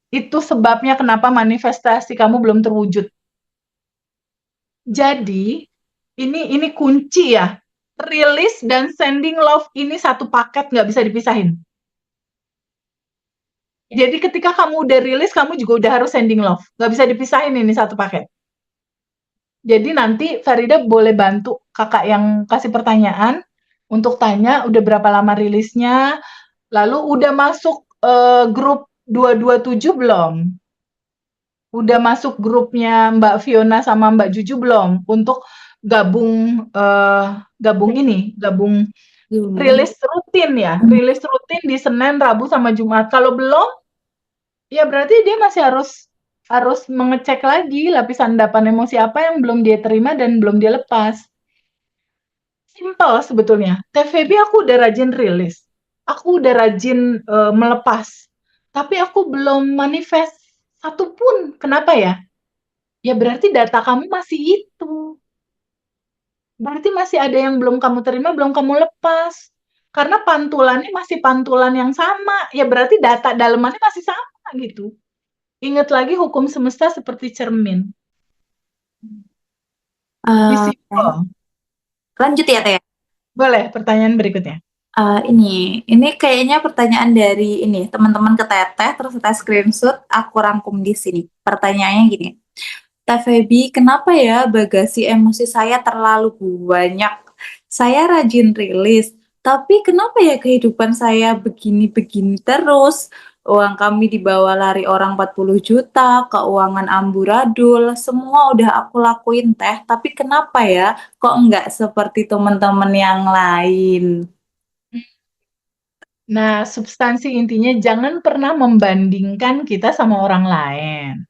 Itu sebabnya kenapa manifestasi kamu belum terwujud. Jadi, ini kunci ya. Release dan sending love ini satu paket, nggak bisa dipisahin. Jadi ketika kamu udah rilis, kamu juga udah harus sending love. Nggak bisa dipisahin ini satu paket. Jadi nanti Farida boleh bantu kakak yang kasih pertanyaan untuk tanya udah berapa lama rilisnya, lalu udah masuk grup 227 belum? Udah masuk grupnya Mbak Fiona sama Mbak Juju belum? Untuk gabung gabung Zoom. rilis rutin ya, rilis rutin di Senin, Rabu sama Jumat. Kalau belum, ya berarti dia masih harus harus mengecek lagi lapisan endapan emosi apa yang belum dia terima dan belum dia lepas. Simpel sebetulnya. TVB aku udah rajin rilis. Aku udah rajin melepas. Tapi aku belum manifest satupun. Kenapa ya? Ya berarti data kamu masih itu. Berarti masih ada yang belum kamu terima, belum kamu lepas. Karena pantulannya masih pantulan yang sama. Ya berarti data dalemannya masih sama gitu. Ingat lagi hukum semesta seperti cermin. Lebih Eh, simpel. lanjut ya Teh. Boleh pertanyaan berikutnya. Ini kayaknya pertanyaan dari ini teman-teman ke Teteh, terus Teteh screenshot, aku rangkum di sini. Pertanyaannya gini, Teh Feby, kenapa ya bagasi emosi saya terlalu banyak? Saya rajin rilis, tapi kenapa ya kehidupan saya begini-begini terus? Uang kami dibawa lari orang 40 juta, keuangan amburadul, semua udah aku lakuin Teh, tapi kenapa ya kok enggak seperti teman-teman yang lain? Nah, substansi intinya jangan pernah membandingkan kita sama orang lain.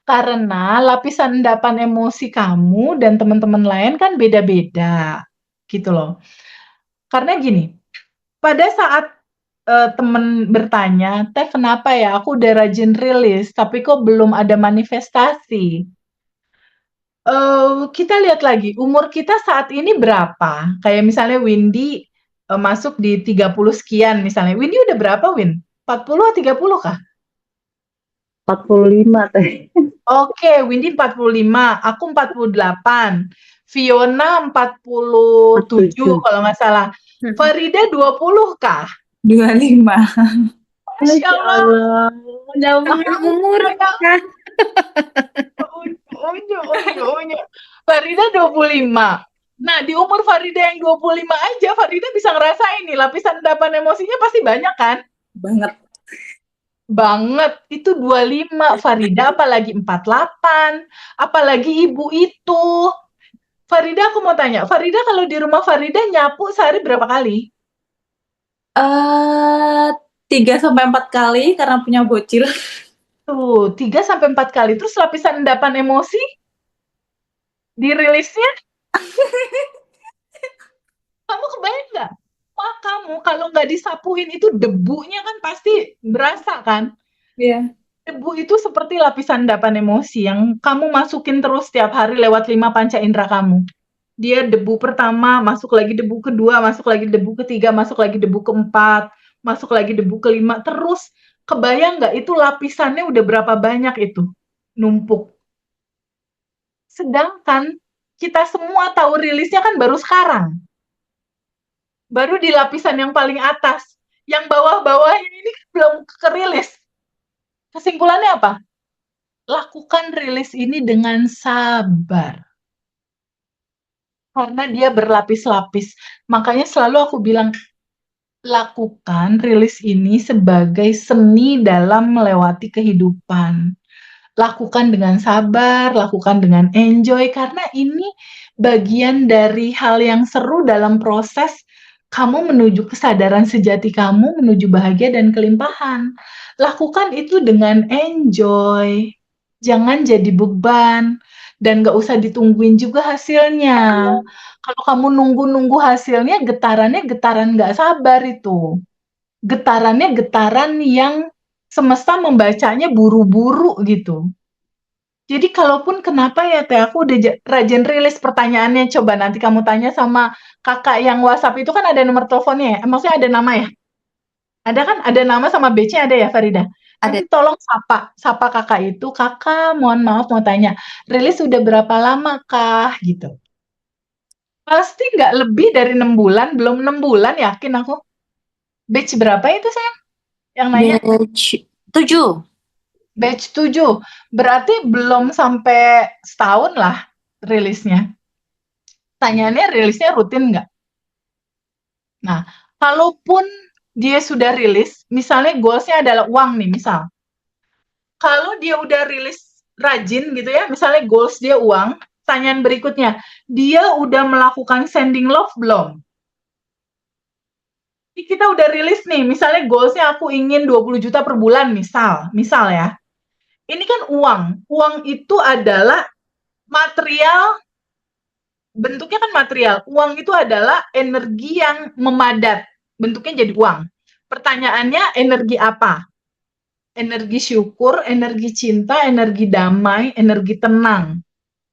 Karena lapisan endapan emosi kamu dan teman-teman lain kan beda-beda. Gitu loh. Karena gini, pada saat temen bertanya, "Teh kenapa ya aku udah rajin rilis tapi kok belum ada manifestasi?" Kita lihat lagi, umur kita saat ini berapa? Kayak misalnya Windy, masuk di 30 sekian misalnya. Windy udah berapa, Win? 40 atau 30 kah? 45 Teh. Oke, Windy 45, aku 48, Fiona 47 47. kalau nggak salah. Farida 20 kah? 25. Masya Masya Allah, Allah. Nyamain umur. kayak Kak. unyu, unyu, unyu. Farida 25. Nah, di umur Farida yang 25 aja, Farida bisa ngerasain nih, lapisan endapan emosinya pasti banyak kan? Banget. Banget. Itu 25, Farida apalagi 48, apalagi ibu itu. Farida aku mau tanya, Farida kalau di rumah Farida nyapu sehari berapa kali? eh 3 sampai 4 kali karena punya bocil. Tuh, 3 sampai 4 kali. Terus lapisan endapan emosi dirilisnya, kamu kebayang nggak? Wah, kamu kalau nggak disapuin itu debunya kan pasti berasa kan? Iya. Debu itu seperti lapisan endapan emosi yang kamu masukin terus setiap hari lewat 5 panca indera kamu. Dia debu pertama, masuk lagi debu kedua, masuk lagi debu ketiga, masuk lagi debu keempat, masuk lagi debu kelima, terus kebayang nggak itu lapisannya udah berapa banyak itu numpuk. Sedangkan kita semua tahu rilisnya kan baru sekarang, baru di lapisan yang paling atas, yang bawah-bawahnya ini belum kerilis. Kesimpulannya apa? Lakukan rilis ini dengan sabar. Karena dia berlapis-lapis. Makanya selalu aku bilang, lakukan rilis ini sebagai seni dalam melewati kehidupan. Lakukan dengan sabar, lakukan dengan enjoy, karena ini bagian dari hal yang seru dalam proses kamu menuju kesadaran sejati kamu, menuju bahagia dan kelimpahan. Lakukan itu dengan enjoy. Jangan jadi beban. Dan gak usah ditungguin juga hasilnya. Kalau kamu nunggu-nunggu hasilnya, getarannya getaran gak sabar itu. Getarannya getaran yang semesta membacanya buru-buru gitu. Jadi kalaupun kenapa ya Teh, aku udah rajin rilis pertanyaannya. Coba nanti kamu tanya sama kakak yang WhatsApp itu kan ada nomor teleponnya ya. Maksudnya ada nama ya? Ada kan? Ada nama sama BC ada ya Farida? Ada. Nanti tolong sapa Kakak itu, "Kakak, mohon maaf mau tanya, rilis udah berapa lama, Kak?" Gitu. Pasti nggak lebih dari 6 bulan, belum 6 bulan yakin aku. Batch berapa itu, Sayang, yang nanya? Batch 7. Batch 7, berarti belum sampai setahun lah rilisnya. Tanyaannya rilisnya rutin nggak? Nah, kalaupun dia sudah rilis, misalnya goals-nya adalah uang nih misal. Kalau dia udah rilis rajin gitu ya, misalnya goals dia uang, pertanyaan berikutnya, dia udah melakukan sending love belum? Ini kita udah rilis nih, misalnya goals-nya aku ingin 20 juta per bulan misal ya. Ini kan uang. Uang itu adalah material, bentuknya kan material. Uang itu adalah energi yang memadat, bentuknya jadi uang. Pertanyaannya energi apa? Energi syukur, energi cinta, energi damai, energi tenang,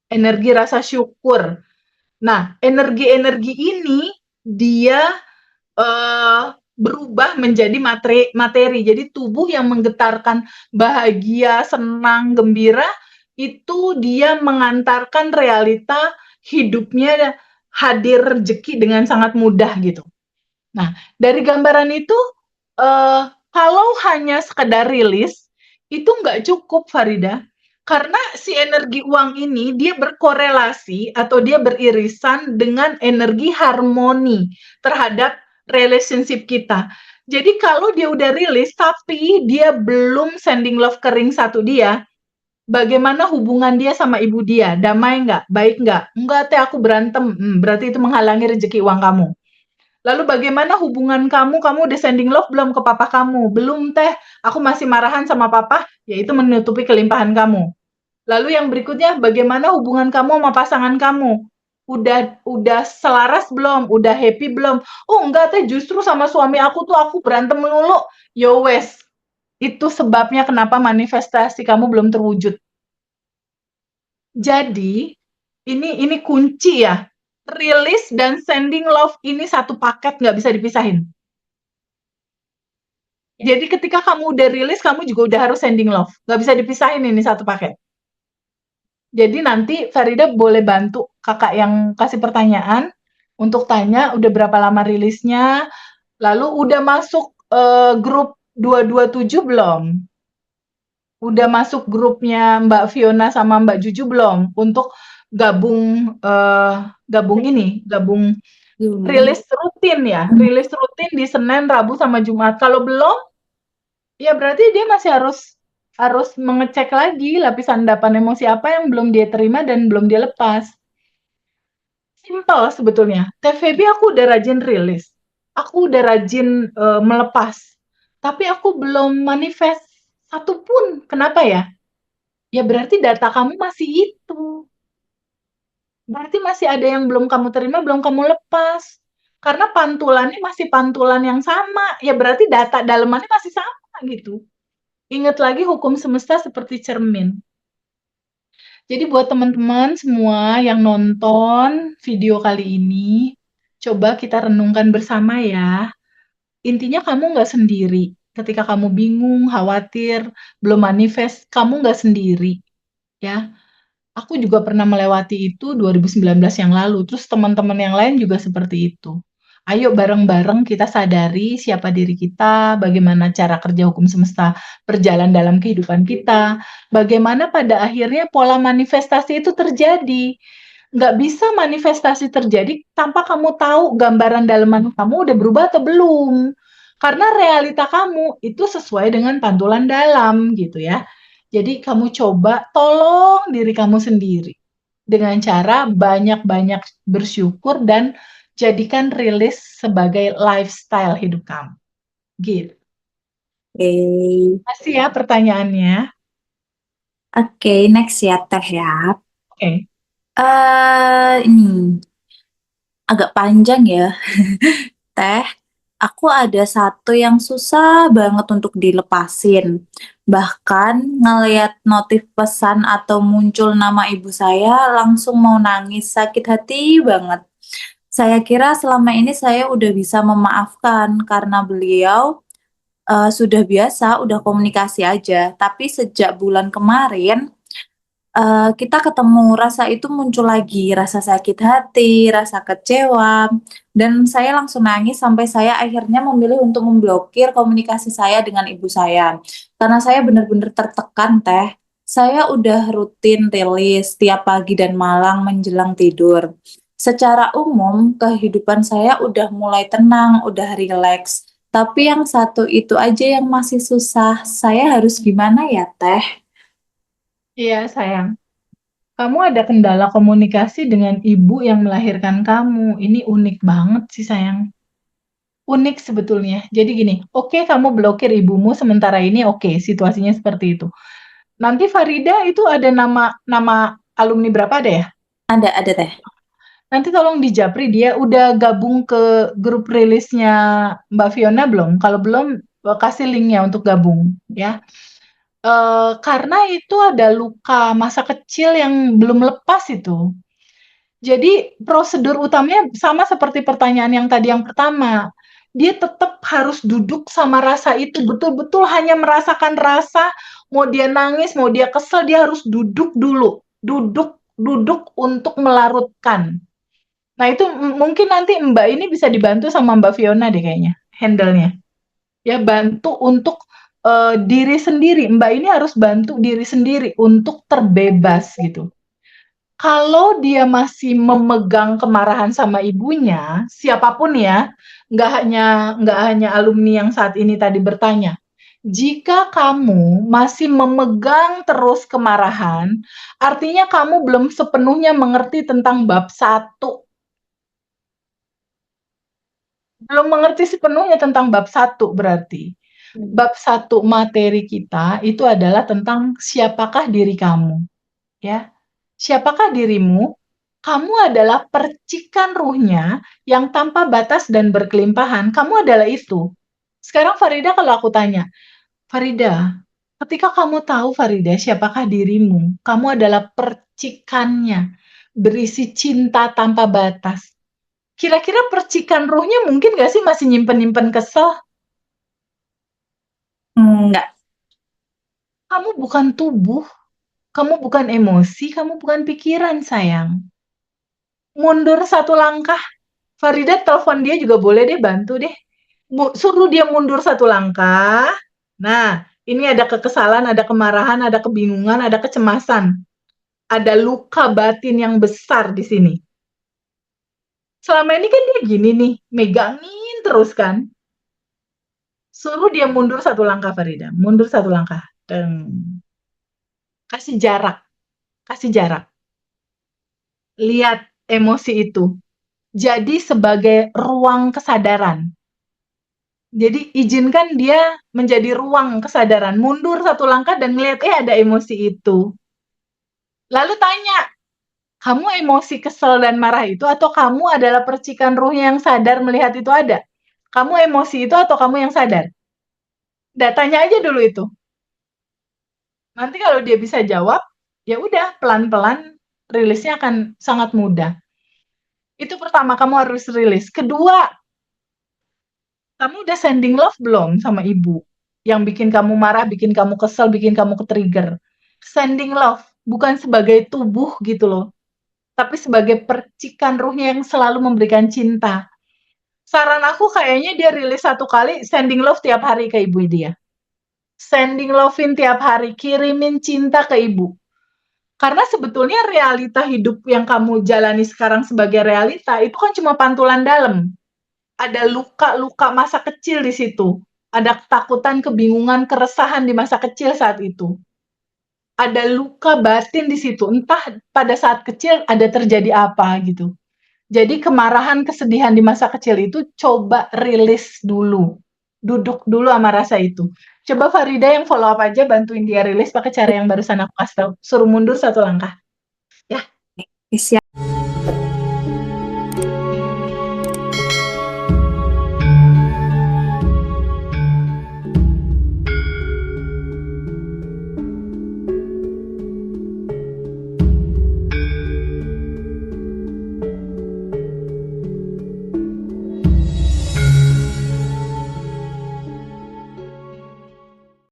energi rasa syukur. Nah, energi-energi ini dia berubah menjadi materi. Jadi tubuh yang menggetarkan bahagia, senang, gembira itu dia mengantarkan realita hidupnya hadir rezeki dengan sangat mudah gitu. Nah, dari gambaran itu kalau hanya sekedar rilis itu nggak cukup, Farida, karena si energi uang ini dia berkorelasi atau dia beririsan dengan energi harmoni terhadap relationship kita. Jadi kalau dia udah rilis tapi dia belum sending love ke ring satu dia, bagaimana hubungan dia sama ibu dia? Damai nggak? Baik nggak? Enggak teh, aku berantem. Berarti itu menghalangi rezeki uang kamu. Lalu bagaimana hubungan kamu? Kamu udah sending love belum ke papa kamu? Belum teh, aku masih marahan sama papa, yaitu menutupi kelimpahan kamu. Lalu yang berikutnya, bagaimana hubungan kamu sama pasangan kamu? Udah selaras belum? Udah happy belum? Oh enggak teh, justru sama suami aku tuh aku berantem melulu. Yo wes, itu sebabnya kenapa manifestasi kamu belum terwujud. Jadi, ini kunci ya. Release dan sending love ini satu paket, nggak bisa dipisahin. Jadi ketika kamu udah rilis, kamu juga udah harus sending love. Nggak bisa dipisahin ini satu paket. Jadi nanti Farida boleh bantu kakak yang kasih pertanyaan untuk tanya udah berapa lama rilisnya, lalu udah masuk grup 227 belum? Udah masuk grupnya Mbak Fiona sama Mbak Juju belum? Untuk gabung gabung rilis rutin ya, rilis rutin di Senin, Rabu sama Jumat. Kalau belum, ya berarti dia masih harus mengecek lagi lapisan endapan emosi apa yang belum dia terima dan belum dia lepas. Simpel sebetulnya. TVB aku udah rajin rilis. Aku udah rajin melepas. Tapi aku belum manifest satu pun. Kenapa ya? Ya berarti data kamu masih itu. Berarti masih ada yang belum kamu terima, belum kamu lepas. Karena pantulannya masih pantulan yang sama. Ya berarti data dalemannya masih sama gitu. Ingat lagi hukum semesta seperti cermin. Jadi buat teman-teman semua yang nonton video kali ini, coba kita renungkan bersama ya. Intinya kamu nggak sendiri. Ketika kamu bingung, khawatir, belum manifest, kamu nggak sendiri. Ya, aku juga pernah melewati itu 2019 yang lalu. Terus teman-teman yang lain juga seperti itu. Ayo bareng-bareng kita sadari siapa diri kita, bagaimana cara kerja hukum semesta berjalan dalam kehidupan kita, bagaimana pada akhirnya pola manifestasi itu terjadi. Nggak bisa manifestasi terjadi tanpa kamu tahu gambaran dalaman kamu udah berubah atau belum. Karena realita kamu itu sesuai dengan pantulan dalam gitu ya. Jadi kamu coba tolong diri kamu sendiri dengan cara banyak-banyak bersyukur dan jadikan rilis sebagai lifestyle hidup kamu. Gitu. Masih ya pertanyaannya. Oke, next ya Teh ya. Oke. Ini agak panjang ya. Teh, aku ada satu yang susah banget untuk dilepasin. Bahkan ngeliat notif pesan atau muncul nama ibu saya langsung mau nangis, sakit hati banget. Saya kira selama ini saya udah bisa memaafkan karena beliau sudah biasa, udah komunikasi aja. Tapi sejak bulan kemarin, kita ketemu, rasa itu muncul lagi, rasa sakit hati, rasa kecewa, dan saya langsung nangis sampai saya akhirnya memilih untuk memblokir komunikasi saya dengan ibu saya. Karena saya benar-benar tertekan, Teh. Saya udah rutin rilis tiap pagi dan malam menjelang tidur. Secara umum, kehidupan saya udah mulai tenang, udah rileks. Tapi yang satu itu aja yang masih susah. Saya harus gimana ya, Teh? Iya, sayang. Kamu ada kendala komunikasi dengan ibu yang melahirkan kamu. Ini unik banget sih, sayang. Unik sebetulnya. Jadi gini, oke kamu blokir ibumu sementara ini, oke, situasinya seperti itu. Nanti Farida itu ada nama nama alumni berapa ada ya? Ada, Teh. Nanti tolong dijapri dia udah gabung ke grup rilisnya Mbak Fiona belum? Kalau belum, kasih linknya untuk gabung ya. Karena itu ada luka masa kecil yang belum lepas itu. Jadi prosedur utamanya sama seperti pertanyaan yang tadi yang pertama. Dia tetap harus duduk sama rasa itu, betul-betul hanya merasakan rasa, mau dia nangis, mau dia kesel, dia harus duduk dulu. Duduk duduk untuk melarutkan. Nah, itu mungkin nanti Mbak ini bisa dibantu sama Mbak Fiona deh kayaknya, handle-nya. Ya, bantu untuk, diri sendiri. Mbak ini harus bantu diri sendiri untuk terbebas gitu. Kalau dia masih memegang kemarahan sama ibunya, siapapun ya, nggak hanya alumni yang saat ini tadi bertanya. Jika kamu masih memegang terus kemarahan, artinya kamu belum sepenuhnya mengerti tentang bab satu. Belum mengerti sepenuhnya tentang bab satu berarti. Bab satu materi kita itu adalah tentang siapakah diri kamu, ya. Siapakah dirimu? Kamu adalah percikan ruhnya yang tanpa batas dan berkelimpahan. Kamu adalah itu. Sekarang Farida kalau aku tanya, Farida, ketika kamu tahu Farida siapakah dirimu, kamu adalah percikannya, berisi cinta tanpa batas. Kira-kira percikan ruhnya mungkin gak sih masih nyimpen-nyimpen kesel? Enggak. Kamu bukan tubuh, kamu bukan emosi, kamu bukan pikiran, sayang. Mundur satu langkah. Farida telepon dia juga boleh deh, bantu deh. Suruh dia mundur satu langkah. Nah, ini ada kekesalan, ada kemarahan, ada kebingungan, ada kecemasan. Ada luka batin yang besar di sini. Selama ini kan dia gini nih, megangin terus kan. Suruh dia mundur satu langkah, Farida. Mundur satu langkah. Dan kasih jarak, kasih jarak. Lihat emosi itu. Jadi sebagai ruang kesadaran. Jadi izinkan dia menjadi ruang kesadaran. Mundur satu langkah dan ngelihat, ada emosi itu. Lalu tanya, kamu emosi kesel dan marah itu atau kamu adalah percikan ruhnya yang sadar melihat itu ada? Kamu emosi itu atau kamu yang sadar? Tanya aja dulu itu. Nanti kalau dia bisa jawab, ya udah pelan-pelan rilisnya akan sangat mudah. Itu pertama, kamu harus rilis. Kedua, kamu udah sending love belum sama ibu? Yang bikin kamu marah, bikin kamu kesel, bikin kamu ke-trigger. Sending love, bukan sebagai tubuh gitu loh, tapi sebagai percikan ruhnya yang selalu memberikan cinta. Saran aku kayaknya dia rilis satu kali, sending love tiap hari ke ibu dia. Sending love-in tiap hari, kirimin cinta ke ibu. Karena sebetulnya realita hidup yang kamu jalani sekarang sebagai realita, itu kan cuma pantulan dalam. Ada luka-luka masa kecil di situ. Ada ketakutan, kebingungan, keresahan di masa kecil saat itu. Ada luka batin di situ. Entah pada saat kecil ada terjadi apa gitu. Jadi kemarahan, kesedihan di masa kecil itu coba rilis dulu. Duduk dulu sama rasa itu. Coba Farida yang follow up aja bantuin dia rilis pakai cara yang barusan aku kasih tahu. Suruh mundur satu langkah. Ya. Siap.